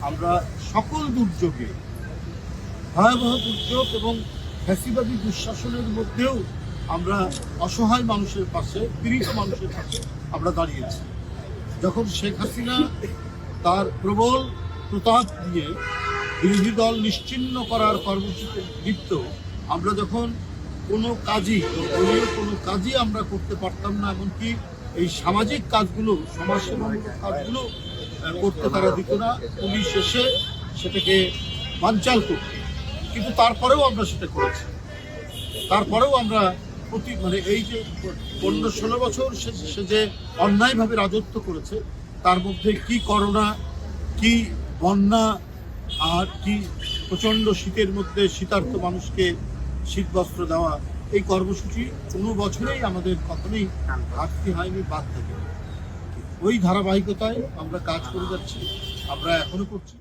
আমরা সকল দুর্যোগে, ভয়াবহ দুর্যোগ এবং ফ্যাসিবাদী দুঃশাসনের মধ্যেও আমরা অসহায় মানুষের পাশে, পীড়িত মানুষের পাশে আমরা দাঁড়িয়েছি। যখন শেখ হাসিনা তার প্রবল প্রতাপ দিয়ে বিরোধী দল নিশ্চিহ্ন করার কর্মসূচিতে লিপ্ত, আমরা যখন কোনো কাজই, দলীয় কোনো কাজই আমরা করতে পারতাম না, এমনকি এই সামাজিক কাজগুলো, সমাজসেবামূলক কাজগুলো করতে তারা দিত না, পুলিশ এসে সেটাকে বানচাল করত। কিন্তু তারপরেও আমরা সেটা করেছি। তারপরেও আমরা এই যে 15-16 বছর সে যে অন্যায়ভাবে রাজত্ব করেছে, তার মধ্যে কি করোনা, কি বন্যা, আর কি প্রচণ্ড শীতের মধ্যে শীতার্ত মানুষকে শীতবস্ত্র দেওয়া, এই কর্মসূচি কোনো বছরেই আমাদের কখনোই ঘাটতি হয়নি, বাদ থেকে। ওই ধারাবাহিকতায় আমরা কাজ করে যাচ্ছি, আমরা এখনো করছি।